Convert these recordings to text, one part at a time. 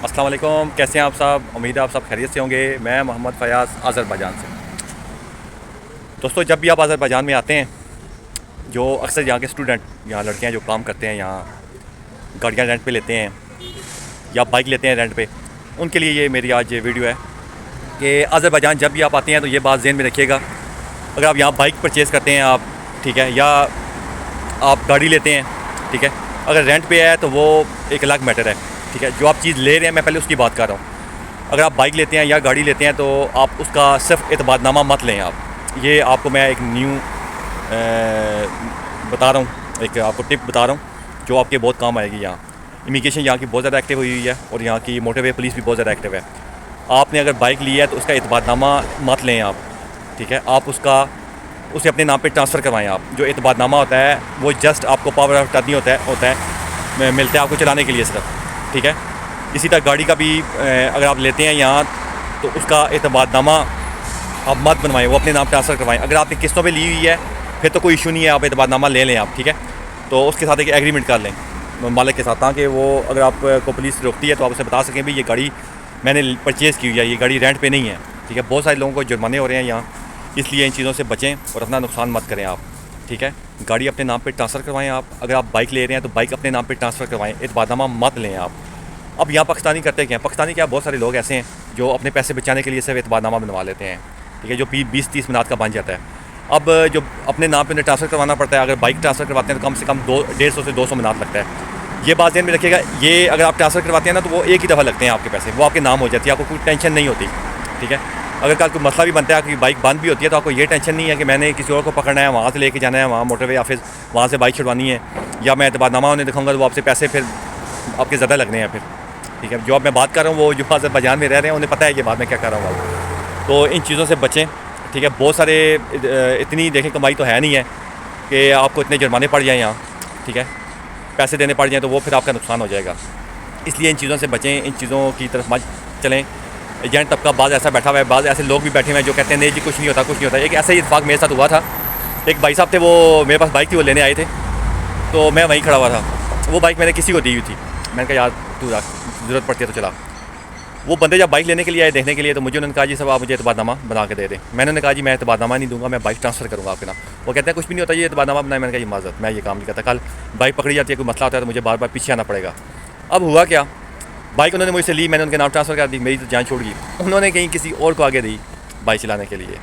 अस्सलाम वालेकुम, कैसे हैं आप सब। उम्मीद है आप सब खैरियत से होंगे। मैं मोहम्मद फ़याज़ अज़रबैजान से। दोस्तों, जब भी आप अज़रबैजान में आते हैं, जो अक्सर यहाँ के स्टूडेंट, यहाँ लड़कियाँ जो काम करते हैं, यहाँ गाड़ियाँ रेंट पे लेते हैं या बाइक लेते हैं रेंट पे, उनके लिए ये मेरी आज ये वीडियो है कि अज़रबैजान जब भी आप आते हैं तो ये बात ज़हन में रखिएगा। अगर आप यहाँ बाइक परचेज़ करते हैं आप, ठीक है, या आप गाड़ी लेते हैं, ठीक है, अगर रेंट पे है तो वो एक अलग मैटर है, ठीक है। जो आप चीज़ ले रहे हैं, मैं पहले उसकी बात कर रहा हूँ। अगर आप बाइक लेते हैं या गाड़ी लेते हैं तो आप उसका सिर्फ एतबारनामा मत लें आप। ये आपको मैं एक न्यू बता रहा हूँ, एक आपको टिप बता रहा हूँ जो आपके बहुत काम आएगी। यहाँ इमिग्रेशन यहाँ की बहुत ज़्यादा एक्टिव हुई है और यहाँ की मोटरवे पुलिस भी बहुत ज़्यादा एक्टिव है। आपने अगर बाइक ली है तो उसका एतबारनामा मत लें आप, ठीक है। आप उसे अपने नाम पे ट्रांसफ़र करवाएं आप। जो एतबारनामा होता है वो जस्ट आपको पावर ऑफ अटॉर्नी होता है मिलता है आपको चलाने के लिए सिर्फ, ठीक है। इसी तरह गाड़ी का भी अगर आप लेते हैं यहाँ तो उसका एतबारनामा आप मत बनवाएं, वो अपने नाम ट्रांसफ़र करवाएं। अगर आपने किस्तों पे ली हुई है फिर तो कोई इशू नहीं है, आप एतबारनामा ले लें आप, ठीक है। तो उसके साथ एक एग्रीमेंट कर लें मालिक के साथ, ताकि वो अगर आपको पुलिस रोकती है तो आप उसे बता सकें भी ये गाड़ी मैंने परचेज़ की हुई है, ये गाड़ी रेंट पे नहीं है, ठीक है। बहुत सारे लोगों को जुर्माने हो रहे हैं यहाँ, इसलिए इन चीज़ों से बचें और अपना नुकसान मत करें आप, ठीक है। गाड़ी अपने नाम पे ट्रांसफ़र करवाएं आप। अगर आप बाइक ले रहे हैं तो बाइक अपने नाम पे ट्रांसफ़र करवाएं, एतबारनामा मत लें आप। अब यहाँ पाकिस्तानी करते क्या हैं, पाकिस्तानी क्या, बहुत सारे लोग ऐसे हैं जो अपने पैसे बचाने के लिए सिर्फ एतबारनामा बनवा लेते हैं, ठीक है, जो 20-30 मिनट का बन जाता है। अब जो अपने नाम पे उन्हें ट्रांसफ़र करवाना पड़ता है, अगर बाइक ट्रांसफ़र करवाते हैं तो कम से कम 150 से 200 मिनट लगता है। ये बात ध्यान में रखिएगा। ये अगर आप ट्रांसफ़र करवाते हैं ना तो वो एक ही दफ़ा लगते हैं आपके पैसे, वो आपके नाम हो जाती है, आपको कोई टेंशन नहीं होती, ठीक है। अगर कल कोई मसला भी बनता है कि बाइक बंद भी होती है तो आपको ये टेंशन नहीं है कि मैंने किसी और को पकड़ना है, वहाँ से लेके जाना है, वहाँ मोटरवे ऑफिस वहाँ से बाइक छुड़वानी है, या मैं एतबारनामा उन्हें दिखाऊंगा तो वो आपसे पैसे फिर आपके ज़्यादा लगने हैं फिर, ठीक है। जो अब मैं बात कर रहा हूँ वो जो अज़रबैजान में रह रहे हैं उन्हें पता है ये बात मैं क्या कर रहा हूँ। तो इन चीज़ों से बचें, ठीक है। बहुत सारे इतनी देखें कमाई तो है नहीं है कि आपको इतने जुर्माने पड़ जाएँ यहाँ, ठीक है, पैसे देने पड़ जाएँ तो वो फिर आपका नुकसान हो जाएगा। इसलिए इन चीज़ों से बचें, इन चीज़ों की तरफ मत चलें। एजेंट तबका बाज़ ऐसा बैठा हुआ है, बाज़ ऐसे लोग भी बैठे हुए हैं जो कहते हैं नहीं जी कुछ नहीं होता, कुछ नहीं होता। एक ऐसा ही इत्तेफाक मेरे साथ हुआ था। एक भाई साहब थे, वो मेरे पास बाइक थी, वो लेने आए थे, तो मैं वहीं खड़ा हुआ था। वो बाइक मैंने किसी को दी हुई थी, मैंने कहा यार तू रख, ज़रूरत पड़ती है तो चला। वो बंदे जब बाइक लेने के लिए आए, देखने के लिए, तो मुझे उन्होंने कहा जी साहब आप मुझे एतबारनामा बना के दे दें। मैंने उन्हें कहा जी मैं एतबारनामा नहीं दूंगा, मैं बाइक ट्रांसफ़र करूँगा आपके नाम। वो कहते हैं कुछ भी नहीं होता, ये एतबारनामा बनाए। मैंने कहा ये माज़रत, मैं ये काम नहीं करता, कल बाइक पकड़ी जाती है, कोई मसला होता है तो मुझे बार बार पीछे आना पड़ेगा। अब हुआ क्या, बाइक उन्होंने मुझसे ली, मैंने उनके नाम ट्रांसफ़र कर दी, मेरी तो जान छोड़ गई। उन्होंने कहीं किसी और को आगे दी बाइक चलाने के लिए,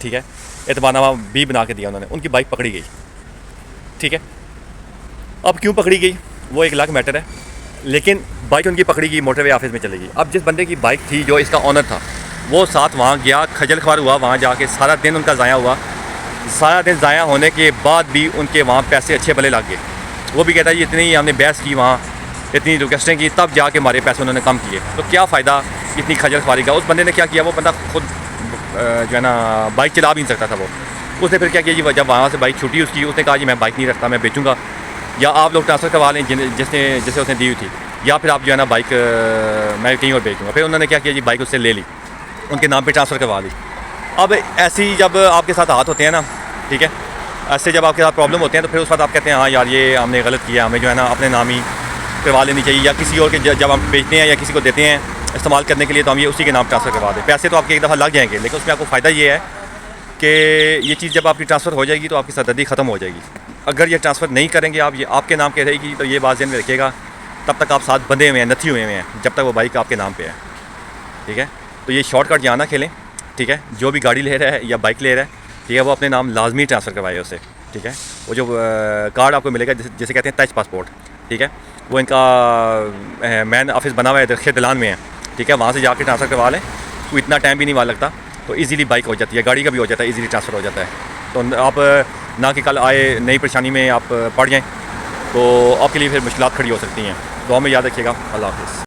ठीक है, एतबारनामा भी बना के दिया उन्होंने, उनकी बाइक पकड़ी गई, ठीक है। अब क्यों पकड़ी गई वो एक अलग मैटर है, लेकिन बाइक उनकी पकड़ी गई, मोटरवे ऑफिस में चली गई। अब जिस बंदे की बाइक थी, जो इसका ऑनर था, वो साथ वहाँ गया, खजल ख्वार हुआ, वहाँ जाके सारा दिन उनका ज़ाया हुआ। सारा दिन ज़ाया होने के बाद भी उनके वहाँ पैसे अच्छे भले लग गए। वो भी कहता है इतनी हमने बहस की, वहाँ इतनी रिक्वेस्टें की, तब जाके हमारे पैसे उन्होंने कम किए। तो क्या फ़ायदा इतनी खजल ख्वारी का। उस बंदे ने क्या किया, वो बंदा खुद जो है ना बाइक चला भी नहीं सकता था वो। उसने फिर क्या किया जी, जब वहाँ से बाइक छूटी उसकी, उसने कहा जी मैं बाइक नहीं रखता, मैं बेचूँगा, या आप लोग ट्रांसफ़र करवा लें जिसे उसने दी हुई थी, या फिर आप जो है ना बाइक मैं कहीं और बेच दूँगा। फिर उन्होंने क्या किया जी, बाइक उससे ले ली, उनके नाम पे ट्रांसफ़र करवा ली। अब ऐसी जब आपके साथ हाथ होते हैं ना, ठीक है, ऐसे जब आपके साथ प्रॉब्लम होते हैं तो फिर उस वक्त आप कहते हैं हाँ यार ये हमने गलत किया, हमें जो है ना अपने नाम ही करवा लेनी चाहिए, या किसी और के जब हम बेचते हैं या किसी को देते हैं इस्तेमाल करने के लिए तो हम ये उसी के नाम ट्रांसफ़र करवा दें। पैसे तो आपके एक दफ़ा लग जाएंगे, लेकिन उसमें आपको फ़ायदा ये है कि ये चीज़ जब आपकी ट्रांसफ़र हो जाएगी तो आपकी सरदर्दी ख़त्म हो जाएगी। अगर ये ट्रांसफ़र नहीं करेंगे आप, ये आपके नाम के रहेगी, तो ये बात ध्यान में रखिएगा, तब तक आप साथ बंधे हुए हैं, नथी हुए हैं, जब तक वो बाइक आपके नाम पे है, ठीक है। तो ये शॉर्टकट यहाँ ना खेलें, ठीक है। जो भी गाड़ी ले रहा है या बाइक ले रहा है, ठीक है, वो अपने नाम लाजमी ट्रांसफ़र करवाए उसे, ठीक है। वो जो कार्ड आपको मिलेगा जिसे कहते हैं टच पासपोर्ट, ठीक है, वो इनका मैन ऑफिस बना हुआ है दरख्त दलान में है, ठीक है, वहाँ से जाके ट्रांसफ़र करवा लें, तो इतना टाइम भी नहीं वहाँ लगता, तो ईज़िली बाइक हो जाती है, गाड़ी का भी हो जाता है, ईज़िली ट्रांसफ़र हो जाता है। तो आप ना कि कल आए नई परेशानी में आप पड़ जाएँ तो आपके लिए फिर मुश्किलात खड़ी हो सकती हैं। दुआ में याद रखिएगा। अल्लाह हाफ़िज़।